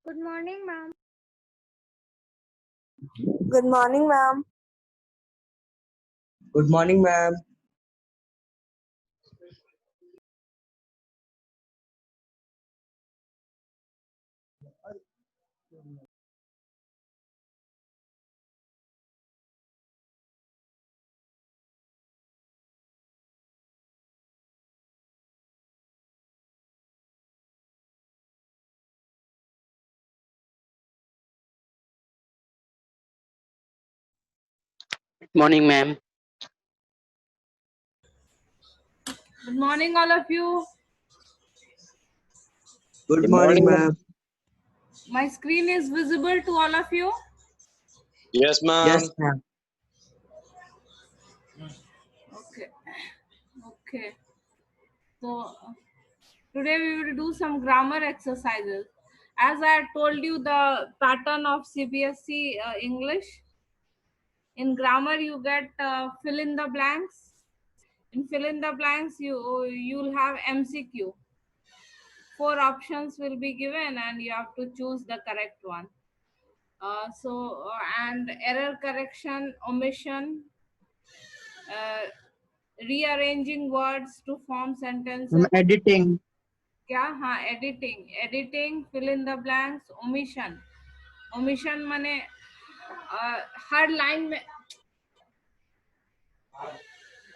Good morning, ma'am. Good morning, ma'am. Good morning, ma'am. Morning, ma'am. Good morning, all of you. Good morning, ma'am. My screen is visible to all of you. Yes, ma'am. Yes, ma'am. Okay. Okay. So today we will do some grammar exercises. As I told you, the pattern of CBSE English. In grammar, you get fill in the blanks. In fill in the blanks, you'll have MCQ. 4 options will be given, and you have to choose the correct one. And error correction, omission, rearranging words to form sentences. I'm editing. क्या हाँ editing fill in the blanks omission माने हर line में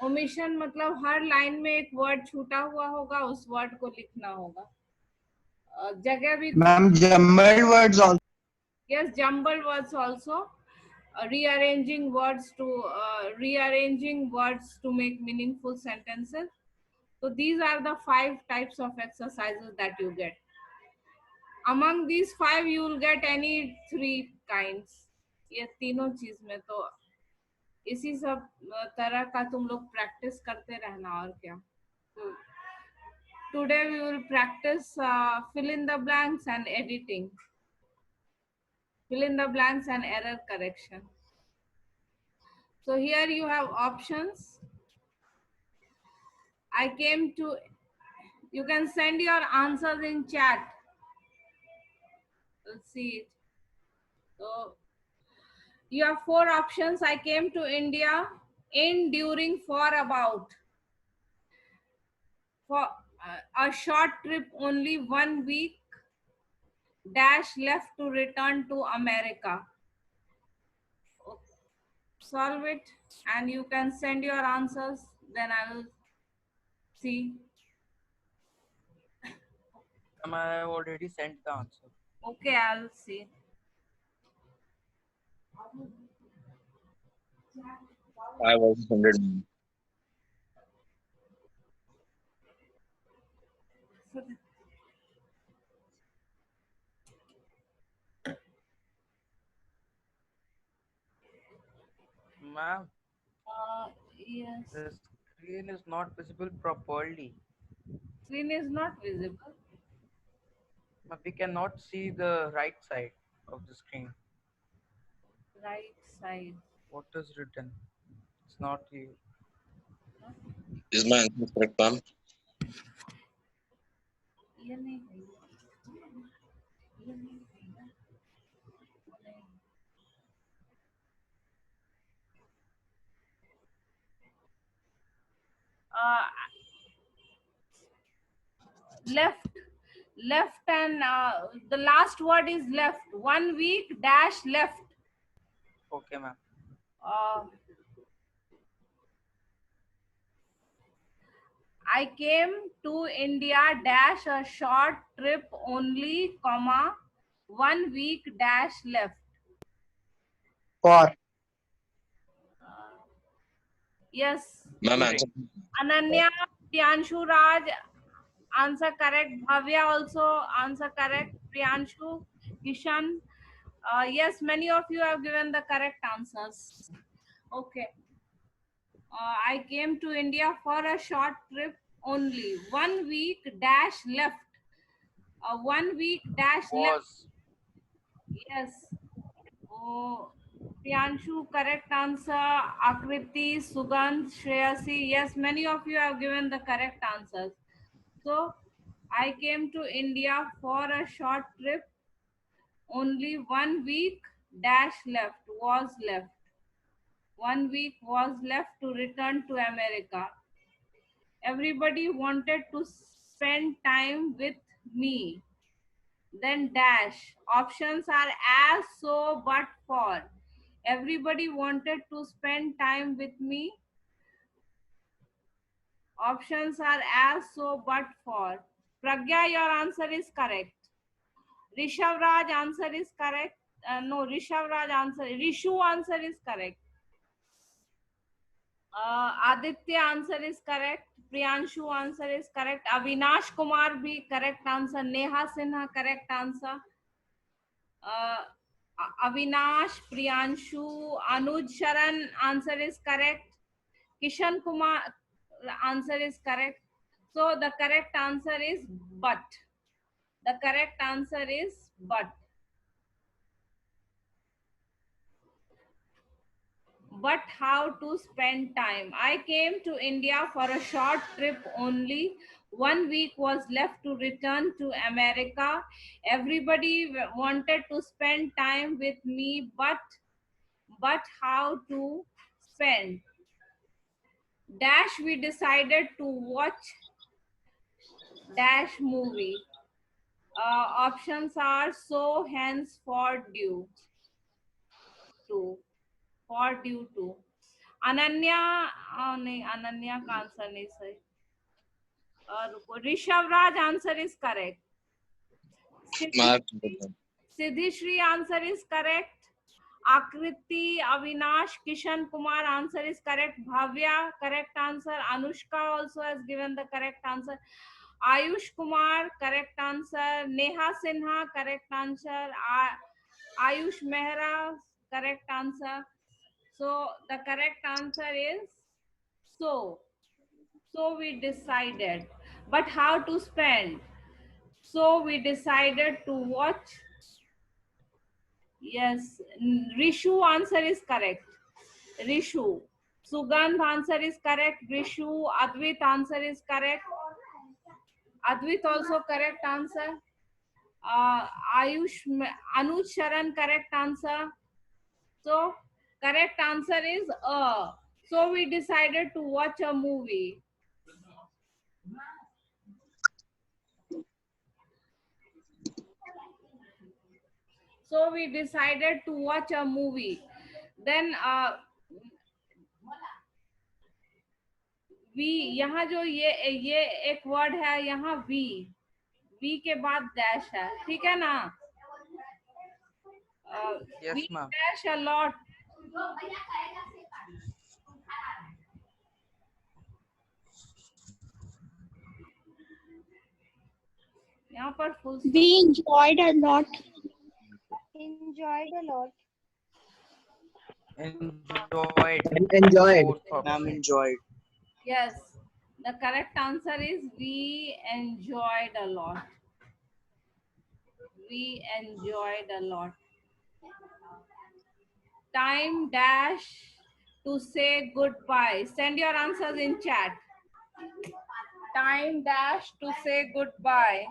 omission मतलब हर line में एक word छूटा हुआ होगा, उस वर्ड को लिखना होगा. जगह भी Ma'am, jumbled words also. yes, jumbled words also. Rearranging words to make meaningful sentences. So these are the 5 types of exercises that you get. Among these 5 you will get any 3 kinds. ये तीनों चीज में तो इसी सब तरह का तुम लोग प्रैक्टिस करते रहना और क्या. Today we will practice fill in the blanks and editing. Fill in the blanks and error correction. So here you have options. You can send your answers in chat. Let's see it. So you have 4 options. I came to India in, during, for, about. For a short trip, only 1 week, dash, left to return to America. Solve it and you can send your answers. Then I will see. I have already sent the answer. Okay, I'll see. I was 100. Ma'am, Yes. the screen is not visible properly. Screen is not visible. Ma'am, we cannot see the right side of the screen. Right side. What is written? It's not you. Is my answer correct, ma'am? ये नहीं है. ये नहीं है. Left and the last word is left. 1 week, dash, left. Okay, ma'am. I came to India, dash, a short trip only, comma, 1 week, dash, left. For. Yes. Ma'am, answer. Ananya, Priyanshu Raj, answer correct. Bhavya also answer correct. Priyanshu, Kishan. Yes, many of you have given the correct answers. Okay. I came to India for a short trip only. 1 week, dash, left. 1 week, dash, left. Was. Yes. Oh, Priyanshu, correct answer. Akriti, Sugandh, Shreyasi. Yes, many of you have given the correct answers. So, I came to India for a short trip only 1 week dash left was left. 1 week was left to return to America. Everybody wanted to spend time with me. Then dash. Options are as, so, but, for. Everybody wanted to spend time with me. Options are as, so, but, for. Pragya, your answer is correct. Rishav Raj answer is correct. No, Rishav Raj answer. Rishu answer is correct. Aditya answer is correct. Priyanshu answer is correct. Avinash Kumar bhi correct answer. Neha Sinha correct answer. Avinash, Priyanshu, Anuj Sharan answer is correct. Kishan Kumar answer is correct. So the correct answer is but. The correct answer is but. But how to spend time? I came to India for a short trip only. 1 week was left to return to America. Everybody wanted to spend time with me, but how to spend? Dash, we decided to watch dash movie. Options are so, hence, for, due to. For, due to. Ananya, नहीं, अनन्या का answer नहीं सही. Rishav Raj answer is correct. Siddhishri answer is correct. Akriti, Avinash, Kishan Kumar answer is correct. Bhavya, correct answer. Anushka also has given the correct answer. Ayush Kumar, correct answer. Neha Sinha, correct answer. Ayush Mehra, correct answer. So the correct answer is so. So we decided. But how to spend? So we decided to watch. Yes, Rishu answer is correct. Rishu. Sugandh answer is correct. Rishu. Advait answer is correct. Advait also correct answer. Ayush, Anuj Sharan correct answer. So correct answer is So we decided to watch a movie. So we decided to watch a movie. Then we, यहाँ जो ये एक word है, यहाँ we के बाद dash है, ठीक है ना? Yes, We ma'am. dash a lot. यहाँ पर full stop. We enjoyed a lot. Enjoyed a lot. Enjoyed. Enjoyed. Fourth option. Ma'am, enjoyed. Yes, the correct answer is we enjoyed a lot. We enjoyed a lot. Time dash to say goodbye. Send your answers in chat. Time dash to say goodbye.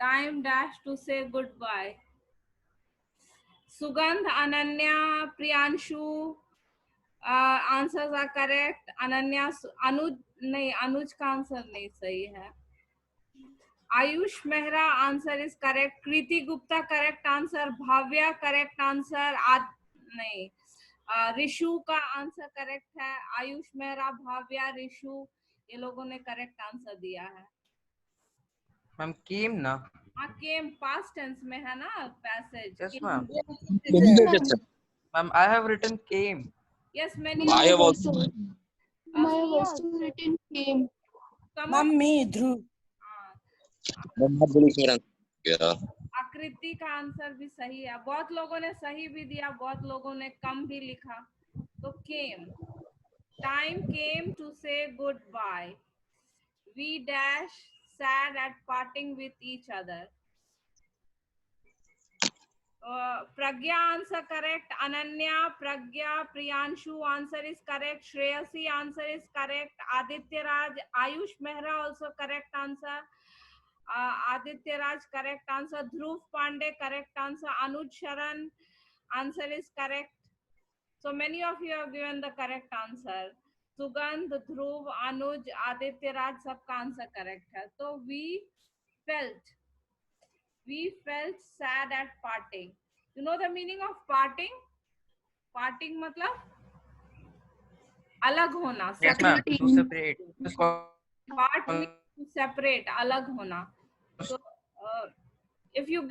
Time dash to say goodbye. Sugandh, Ananya, Priyanshu, answers are correct. Ananya, Anuj, नहीं, Anuj का answer नहीं सही है. Ayush Mehra answer is correct. Kriti Gupta correct answer. Bhavya correct answer. नहीं, रिशु का answer correct है. आयुष मेहरा, भाव्या, रिशु, ये लोगों ने करेक्ट आंसर दिया है. Ma'am, came na? हाँ, केम पास्ट टेंस में है ना passage. Yes, ma'am. Ma'am, I have written came. Yes, many. I have also. My also written came. Mummy, Dhruv. Yeah. आकृति का आंसर भी सही है. बहुत लोगों ने सही भी दिया, बहुत लोगों ने कम भी लिखा. तो केम. Time came to say goodbye. We dash sad at parting with each other. Pragya answer correct. Ananya, Pragya, Priyanshu answer is correct. Shreyasi answer is correct. Aditya Raj, Ayush Mehra also correct answer. Aditya Raj correct answer. Dhruv Pandey correct answer. Anuj Sharan answer is correct. So many of you have given the correct answer. Sugandh, Dhruv, Anuj, Aditya Raj सबका answer correct है. तो we felt sad at parting. You know the meaning of parting? Parting मतलब अलग होना. Yes, ma'am. To Separating. separate. This Part means to separate, अलग होना. So if you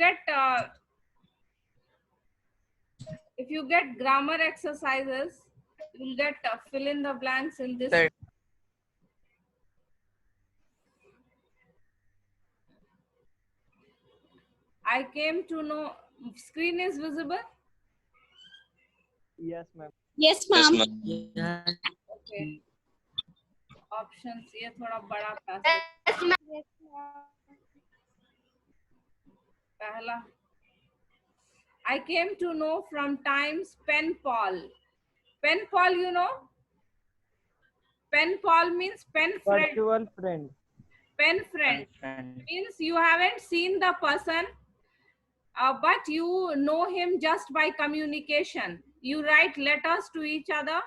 get grammar exercises, you'll get fill in the blanks in this. That- I came to know. Screen is visible. Yes, ma'am. Yes, Yes, ma'am. ma'am. Okay. Options ये थोड़ा बड़ा passage. पहला. I came to know from Times pen pal. Pen pal, you know? Pen pal means pen friend. Virtual friend. Pen friend friend. means you haven't seen the person, but you know him just by communication. You write letters to each other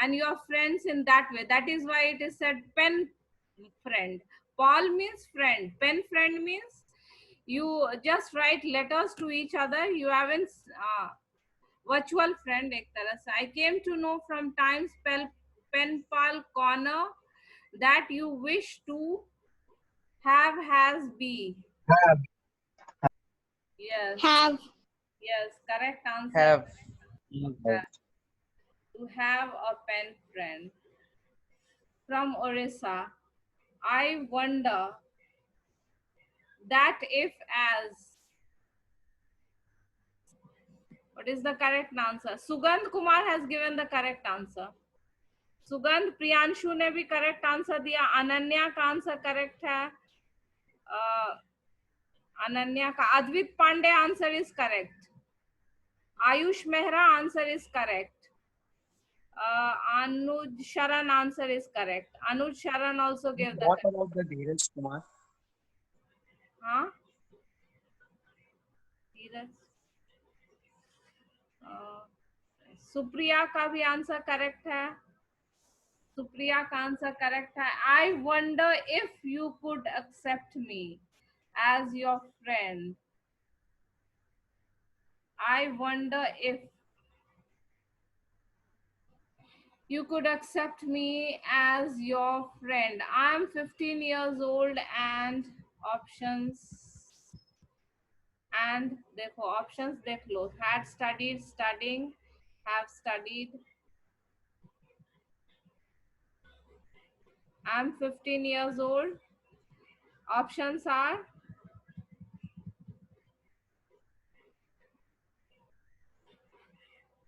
and you are friends in that way. That is why it is said pen friend. Pal means friend. Pen friend means you just write letters to each other. You haven't virtual friend एक तरह से. I came to know from Times pen pal corner that you wish to have has be. Have. Yes. Have. Yes, correct answer. Have. To have a pen friend. From Orissa, I wonder that if as. What is the correct answer? Sugandh Kumar has given the correct answer. Sugandh, Priyanshu ने भी correct answer दिया. अनन्या का answer correct है. अनन्या का. Advit Pandey answer is correct. Ayush Mehra answer is correct. Anuj Sharan answer is correct. Anuj Sharan also gave the. What about the Dheeraj Kumar? हाँ. धीरज. सुप्रिया का भी answer correct है. सुप्रिया का answer correct है. I wonder if you could accept me as your friend. I wonder if you could accept me as your friend. I'm 15 years old and options. And देखो options देख लो. Had studied, studying, have studied. I'm 15 years old. Options are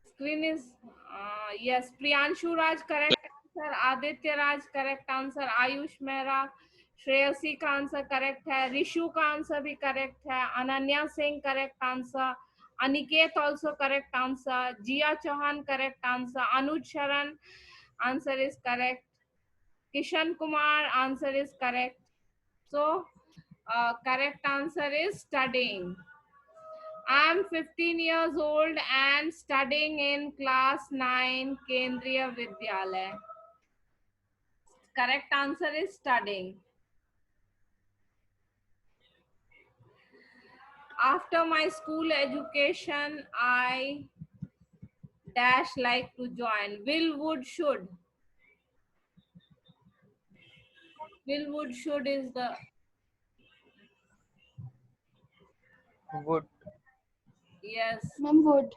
screen is yes. Priyanshu Raj correct answer. Aditya Raj correct answer. Ayush Mehra, Shreyasi का answer correct है. रिशु का answer भी correct है. Ananya Singh correct answer. Aniket also correct answer. Jia Chauhan correct answer. Anuj Sharan answer is correct. Kishan Kumar answer is correct. So correct answer is studying. I am 15 years old and studying in class 9 Kendriya Vidyalaya. Correct answer is studying. After my school education, I dash like to join. Will, would, should. Will, would, should is the Would. yes. Ma'am, would.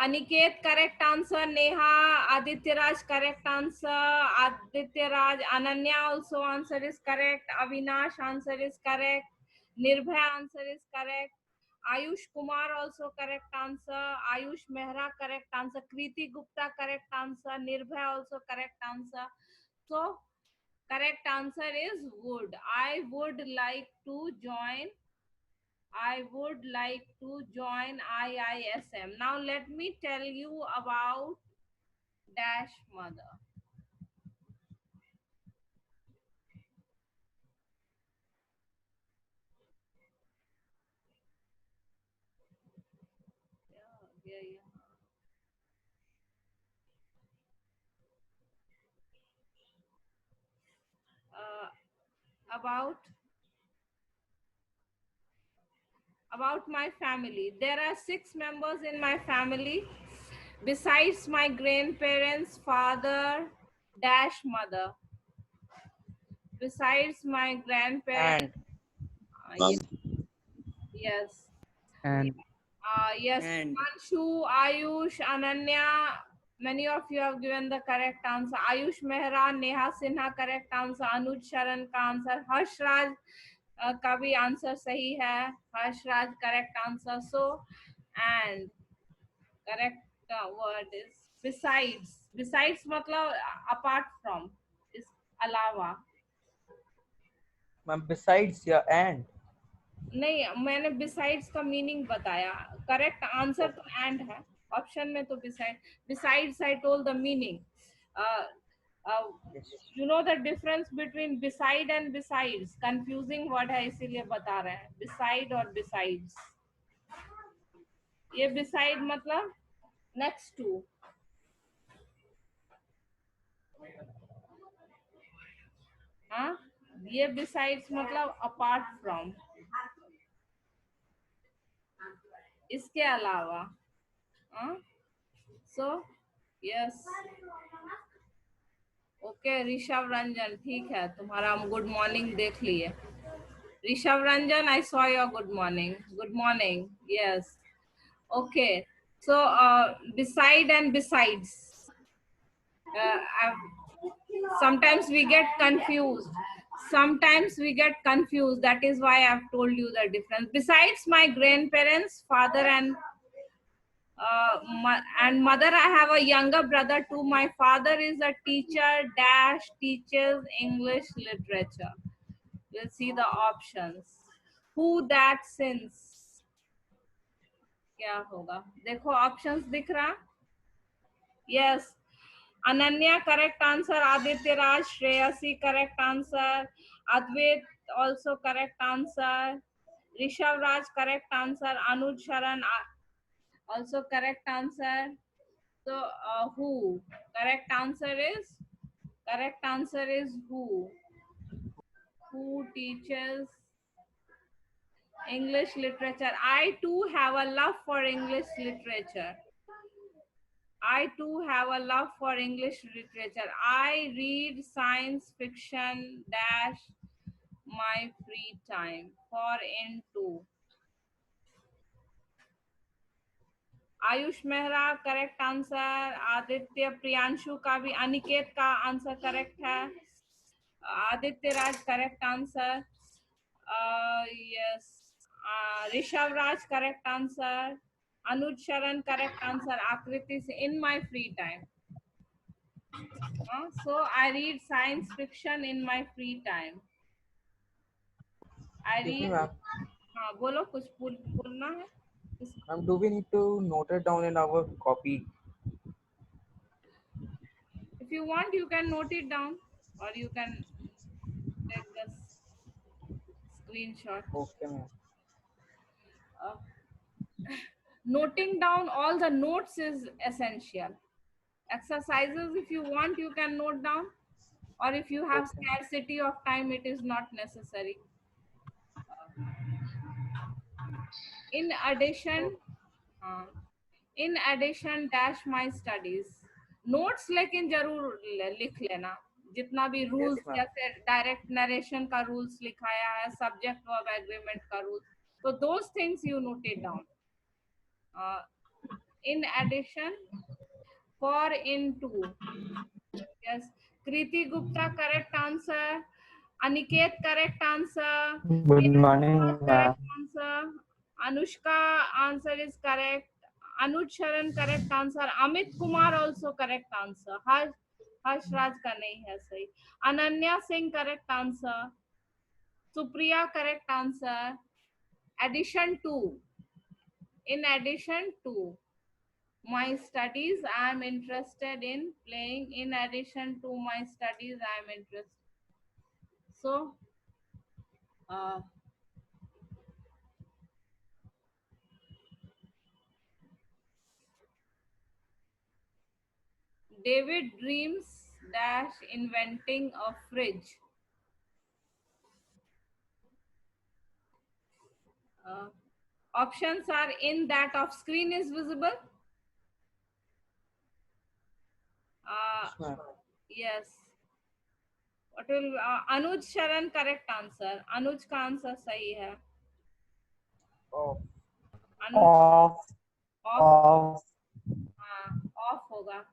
Aniket correct answer. Neha, Aditya Raj correct answer. Aditya Raj, Ananya also answer is correct. Avinash answer is correct. Nirbhay answer is correct. Ayush Kumar also correct answer. Ayush Mehra correct answer. Kriti Gupta correct answer. Nirbhay also correct answer. So correct answer is would. I would like to join I would like to join IISM. Now let me tell you about dash mother. Yeah. About my family. There are 6 members in my family. Besides my grandparents, father dash mother. Besides my grandparents, And Ma'am. yes. And Yes, And Anshu, Ayush, Ananya, many of you have given the correct answer. Ayush Mehra, Neha Sinha, correct answer. Anuj Sharan का answer. Harsh Raj का भी answer सही है. Harsh Raj, correct answer. So, and correct word is besides. Besides मतलब apart from, is अलावा. ma'am, besides, yeah, and नहीं, मैंने besides का मीनिंग बताया. करेक्ट आंसर तो एंड है, ऑप्शन में तो besides I told the meaning. yes. You know the difference between beside and besides. Confusing word है, इसीलिए बता रहे हैं. बिसाइड और बिसाइड्स. ये बिसाइड मतलब नेक्स्ट टू. हाँ, ये बिसाइड्स मतलब अपार्ट फ्रॉम, इसके अलावा. हाँ, so yes. Okay Rishabh Ranjan, ठीक है, तुम्हारा हम गुड मॉर्निंग देख लिए. Rishabh Ranjan, I saw your good morning. Good morning. Yes. Okay, so beside and besides, sometimes we get confused. That is why I've told you the difference. Besides my grandparents, father and mother, I have a younger brother too. My father is a teacher dash teaches English literature. We'll see the options. Who that since, क्या होगा? देखो options दिख रहा. Yes, Ananya correct answer. Aditya Raj, Shreyasi correct answer. Advait also correct answer. Rishabh Raj correct answer. Anuj Sharan also correct answer. So who? Correct answer is who? Who teaches English literature? I too have a love for English literature. I read science fiction dash my free time for into. Ayush Mehra correct answer. Aditya, Priyanshu का भी, अनिकेत का answer correct है. Aditya Raj correct answer. Yes, Rishabh राज correct answer. अनुज शरण correct answer. आकृति से in my free time. So I read science fiction in my free time. I Excuse me, read. ma'am. हाँ बोलो, कुछ बोलना है. Ma'am, do we need to note it down in our copy? If you want, you can note it down, or you can take the screenshot. Okay, ma'am. Uh, Noting down all the notes is essential. Exercises, if you want, you can note down, or if you have Okay. scarcity of time, it is not necessary. In addition, dash my studies. Notes लेकिन जरूर लिख लेना, जितना भी rules, ma'am. जैसे direct narration का rules लिखाया है, सब्जेक्ट वर्ब एग्रीमेंट का रूल्स, तो those things you note it down. In addition, for into. Yes, Kriti Gupta correct answer. Aniket correct answer. good morning, ma'am. Correct answer. Anushka answer is correct. Anuj Sharan correct answer. Amit Kumar also correct answer. Harsh Raj का नहीं है सही. Ananya Singh correct answer. Supriya correct answer. addition to, in addition to my studies, I am interested in playing. In addition to my studies, I am interested. So, David dreams dash inventing a fridge. Options are in that of screen is visible. Yes. What will Anuj Sharan correct answer? Anuj का answer सही है. Off. Anuj Off. off. Off. हाँ, off होगा.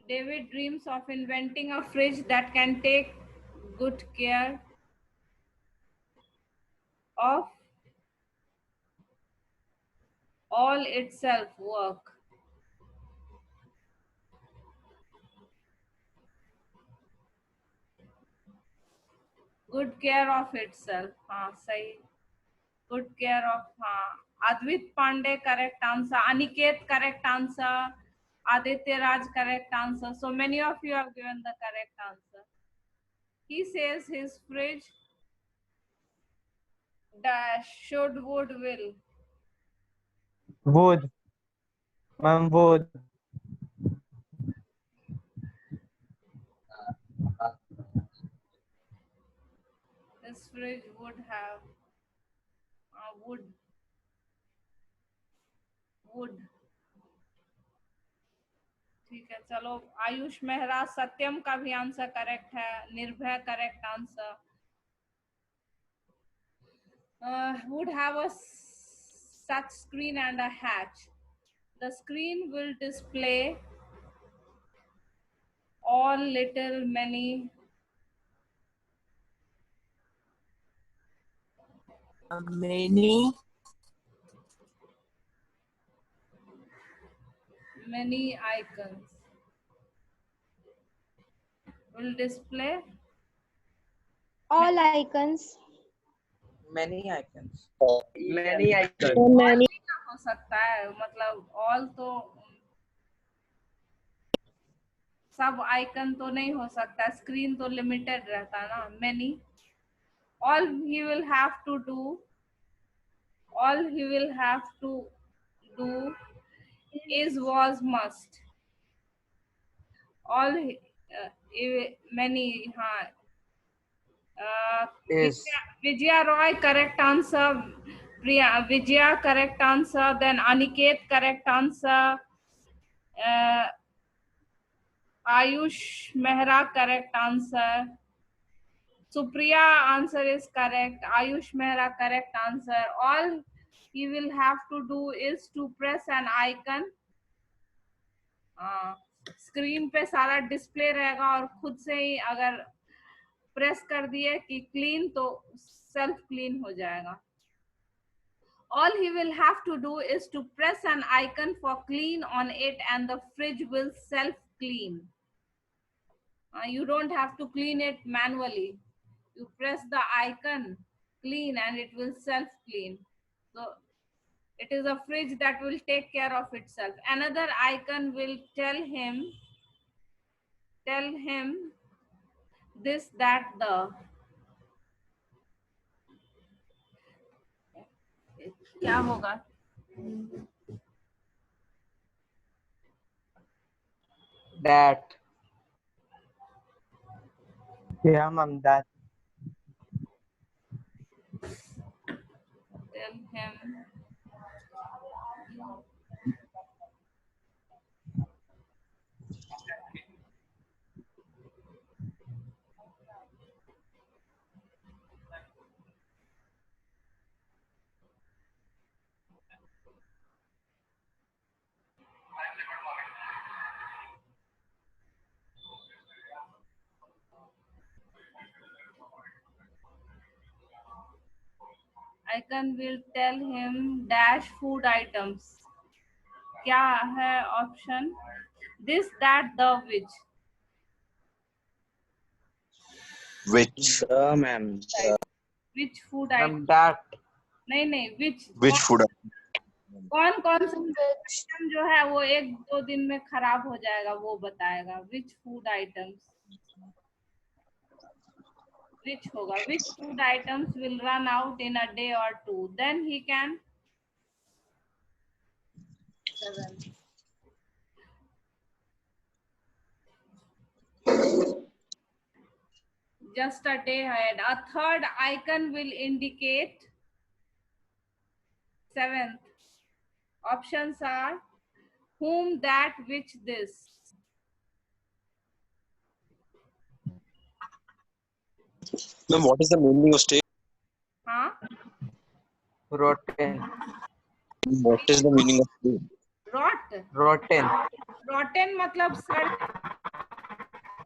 David dreams of inventing a fridge that can take good care of all itself work. Good care of itself. हाँ सही. Good care of. हाँ. Advit Pandey correct answer. Aniket correct answer. Aditya Raj correct answer. So many of you have given the correct answer. He says his fridge dash should would will. Wood. Ma'am, wood. His fridge would have wood. ठीक है, चलो आयुष मेहरा. सत्यम का भी answer correct है. निर्भय correct answer. Would have a touch screen and a hatch. The screen will display all little many icons. Will display All icons. Many icons. Many icons. Many. हो सकता है, मतलब all तो सब आइकन तो नहीं हो सकता. स्क्रीन तो लिमिटेड रहता है ना. Many. All he will have to do is was must. All many. हाँ. Is. Vijaya Roy correct answer. Priya Vijaya correct answer. Then Aniket correct answer. Ayush Mehra correct answer. Supriya answer is correct. Ayush Mehra correct answer. All he will have to do is to press an icon. Screen पे सारा display रहेगा और खुद से ही अगर press कर दिए कि क्लीन तो सेल्फ क्लीन हो जाएगा. All he will have to do is to press an icon for clean on it and the fridge will self clean. You don't have to clean it manually. You press the icon, clean, and it will self clean. So it is a fridge that will take care of itself. Another icon will tell him this, that, the. क्या होगा? That. Yeah, ma'am, that. Tell him icon will tell him dash food items. क्या है option? This, that, the, which. Which? Ma'am. Which food item? That. नहीं नहीं, Which food? कौन कौन सा Which item जो है वो 1-2 दिन में खराब हो जाएगा वो बताएगा. विच फूड आइटम्स, which होगा, which food items will run out in a day or two, then he can. 7. Just a day ahead. A third icon will indicate. 7th. Options are whom, that, which, this. Ma'am, what is the meaning of stale? Huh? Rotten. What is the meaning of stale? Rot. Rotten. Rotten मतलब सड़.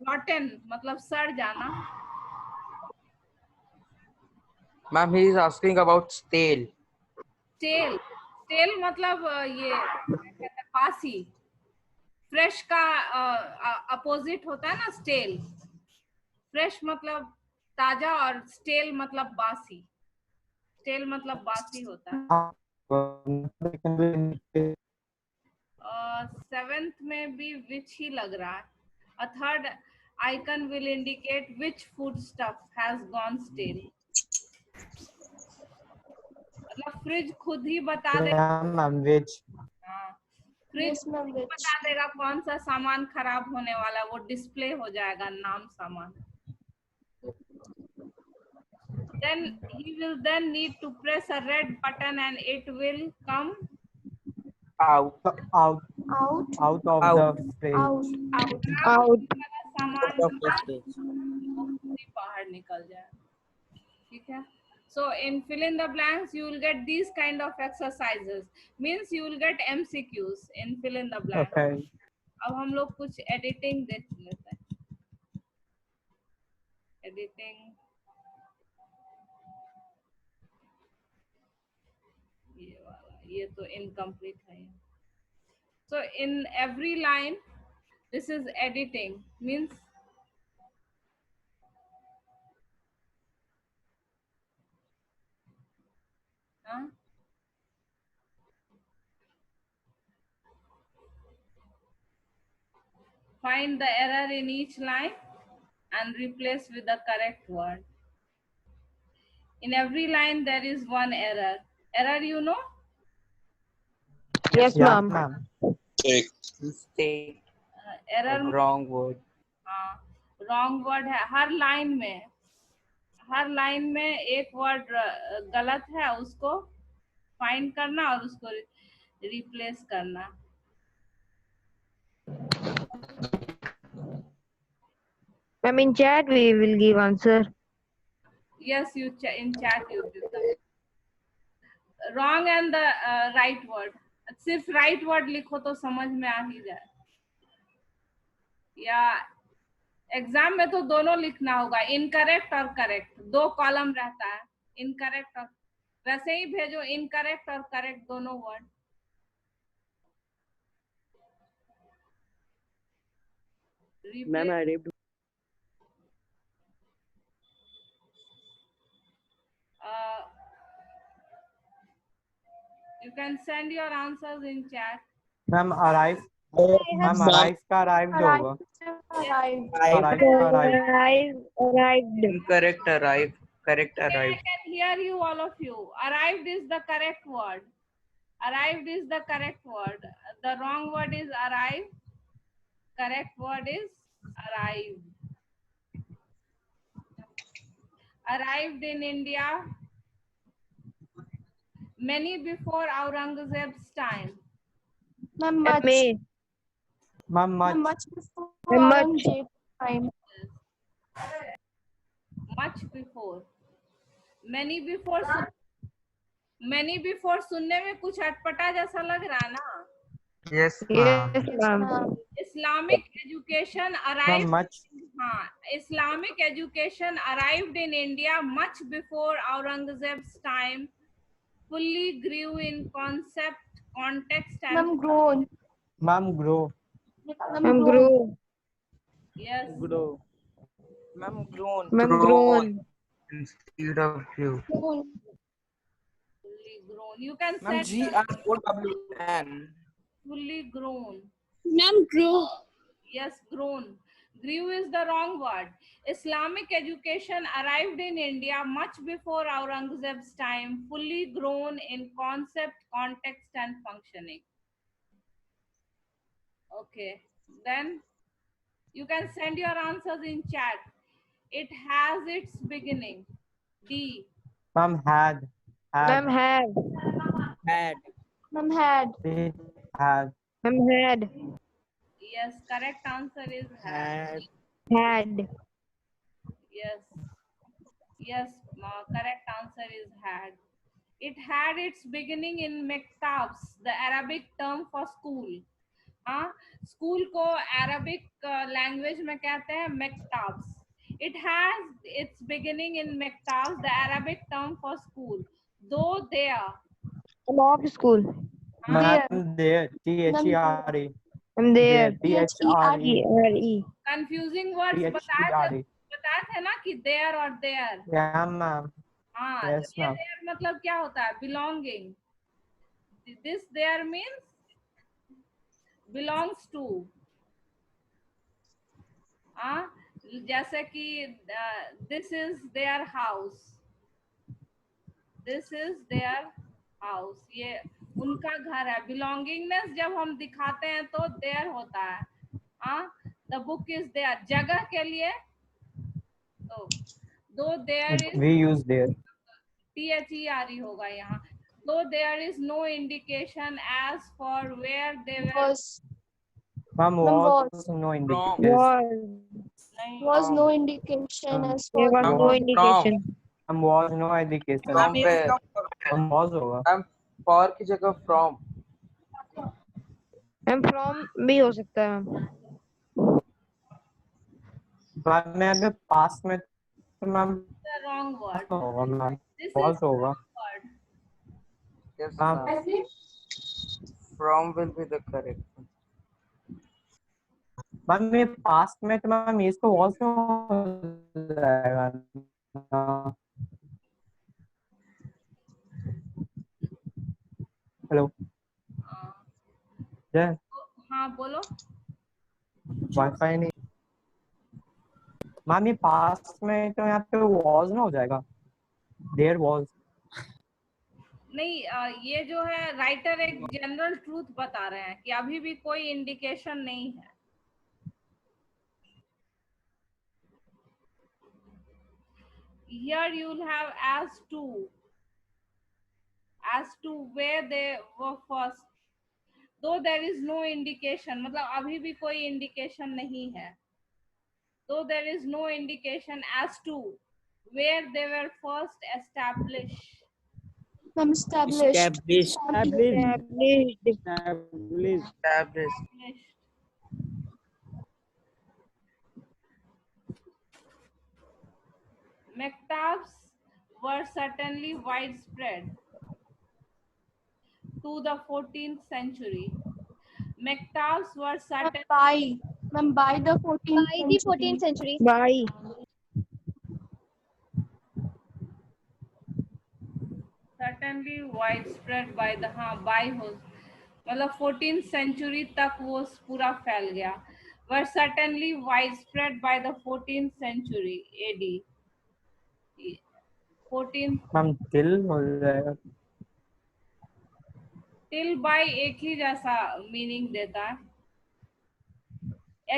Rotten मतलब सड़ जाना. Ma'am, he is asking about stale. Stale. Stale मतलब ये क्या कहते हैं, बासी. फ्रेश का अपोजिट होता है ना स्टेल. फ्रेश मतलब ताजा और स्टेल मतलब बासी. स्टेल मतलब बासी होता है. 7th में भी which ही लग रहा है. A third icon will indicate which food stuff has gone stale. मतलब फ्रिज खुद ही बता देगा. Yeah, ma'am, which? हाँ, फ्रिज Yes, ma'am. Which बता देगा कौन सा सामान खराब होने वाला है. वो डिस्प्ले हो जाएगा नाम सामान. Then he will then need to press a red button and it will come Out. Out out of Out. the fridge. out out. सामान Out of the fridge. वो खुद ही बाहर निकल जाए. ठीक है. So in fill in the blanks you will get these kind of exercises. Means you will get MCQs in fill in the blanks. Okay. अब हम लोग कुछ एडिटिंग देख लेते हैं. एडिटिंग ये वाला, ये तो इनकम्प्लीट है. So in every line this is editing. Means find the error in each line and replace with the correct word. In every line there is one error. Error you know? Yes, Yeah, ma'am. ma'am. Take. Mistake. Error Wrong word. हाँ, wrong word है. हर line में एक word गलत है, उसको find करना और उसको रिप्लेस करना. Ma'am, in chat we will give answer. Yes, you in chat you give them. Wrong and the right word. सिर्फ right word लिखो तो समझ में आ ही जाए. या एग्जाम में तो दोनों लिखना होगा, इनकरेक्ट और करेक्ट. 2 कॉलम रहता है, इनकरेक्ट और वैसे ही भेजो इनकरेक्ट और करेक्ट दोनों word. Ma'am, I read. You can send your answers in chat. Ma'am, arrive. Ma'am, arrive का arrived होगा. Arrived. Incorrect arrive. Correct Okay, I arrive. can hear you, all of you. Arrived is the correct word. Arrived is the correct word. The wrong word is arrive. Correct word is arrive. Arrived in India many before Aurangzeb's time. Ma'am, much. May. Ma'am, much. Much before Much. Aurangzeb time. Much before. Many before. Many before सुनने में कुछ अटपटा जैसा लग रहा है ना. Yes, Yes, ma'am. ma'am. Islamic education Ma'am, arrived. much. हाँ, Islamic education arrived in India much before Aurangzeb's time. Fully grew in concept, context, and Ma'am, grown. Ma'am, grow. Ma'am, grow. yes. Grow. Ma'am, grown. Ma'am, grown. Instead of grew. Grown. fully grown. You can Ma'am, set GROWN. fully grown. Ma'am, grew. Yes, grown. Grew is the wrong word. Islamic education arrived in India much before Aurangzeb's time, fully grown in concept, context, and functioning. Okay, then you can send your answers in chat. It has its beginning. D. Ma'am, had. Ma'am Had. had. Ma'am had. It had. Ma'am had. Yes, correct answer is had. Had. Yes. Yes, correct answer is had. It had its beginning in Mektabs, the Arabic term for school. हाँ, school को Arabic language में कहते हैं मेक्टाब्स. It has its beginning in Mektabs, the Arabic term for school. Though there. Mock school. Ma'am, there. THERE. I'm there. THERE. Confusing words बताए थे ना कि there और there. Yeah, ma'am. हाँ, Yes, ये ma'am. there मतलब क्या होता है? Belonging. This there means belongs to. हाँ, जैसे कि this is their house. This is their house. ये उनका घर है. Belongingness जब हम दिखाते हैं तो there होता है. हाँ, the book is there. जगह के लिए तो though there is We use there. THERE होगा यहाँ. Though there is no indication as for where they were. Ma'am, was no indication. Was no indication as There for. was no indication. Ma'am, was no indication. From where? Ma'am, was होगा. Ma'am, for की जगह from. Ma'am from भी हो सकता है ma'am. Ma'am, मैं अगर past में तो ma'am The wrong word. होगा ma'am. This Was is होगा. word. Yes, Ma'am. ma'am. From will be the correct. Ma'am ये पास्ट में तो मैम इसको was हो जाएगा. हेलो. जय. हाँ बोलो. वाईफाई नहीं. मैम ये पास्ट में तो यहाँ पे was ना हो जाएगा. There was. नहीं, ये जो है राइटर एक जनरल ट्रूथ बता रहे हैं कि अभी भी कोई इंडिकेशन नहीं है. Here you will have as to where they were first. Though there is no indication, मतलब अभी भी कोई इंडिकेशन नहीं है. Though there is no indication as to where they were first established. Ma'am, established. Established. Mektabs were certainly widespread to the 14th century. Mektabs were certainly By the 14th century. By. certainly widespread by the by हो मतलब 14th century तक वो पूरा फैल गया. Were certainly widespread by the 14th century AD. 14th. Ma'am till हो जाएगा. till by एक ही जैसा मीनिंग देता है.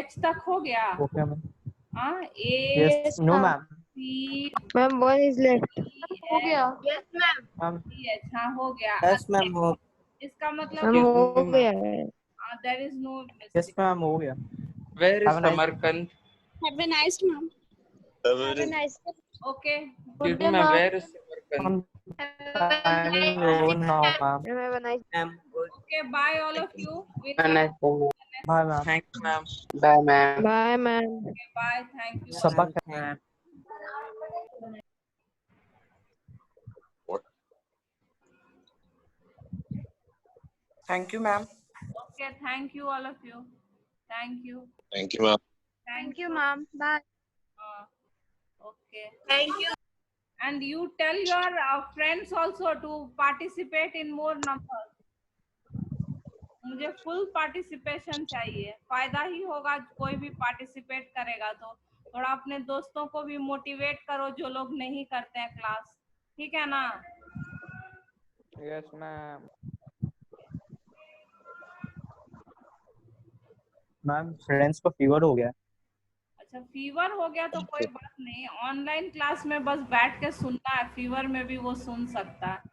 H तक हो गया. Okay ma'am. हाँ, Yes. No ma'am. C Ma'am, one is left. हो गया. yes ma'am. मैम. H हाँ हो गया. Yes, ma'am. इसका मैम मतलब हो गया है. there is no Yes mistake. Ma'am हो गया. Where is Have a nice- Samarkand? Have a nice ma'am. Have a nice day. Okay. Excuse me, day, ma'am. ma'am. Where is Samarkand? Time over now ma'am. Ma'am, have a nice. Ma'am. Okay, bye all of you. Bye ma'am. Thank you, ma'am. Bye, ma'am. Bye, ma'am. Okay, bye. Thank you. सबक Thank you, ma'am. Okay, thank you all of you. Thank you. Thank you, ma'am. Thank you, ma'am. Bye. Okay. Thank you. and you tell your friends also to participate in more numbers. मुझे full participation चाहिए, फायदा ही होगा कोई भी participate करेगा तो। थोड़ा अपने दोस्तों को भी मोटिवेट करो जो लोग नहीं करते हैं क्लास, ठीक है ना? Yes, ma'am. मैम फ्रेंड्स को फीवर हो गया। अच्छा, फीवर हो गया तो कोई बात नहीं, ऑनलाइन क्लास में बस बैठ के सुनना है, फीवर में भी वो सुन सकता है।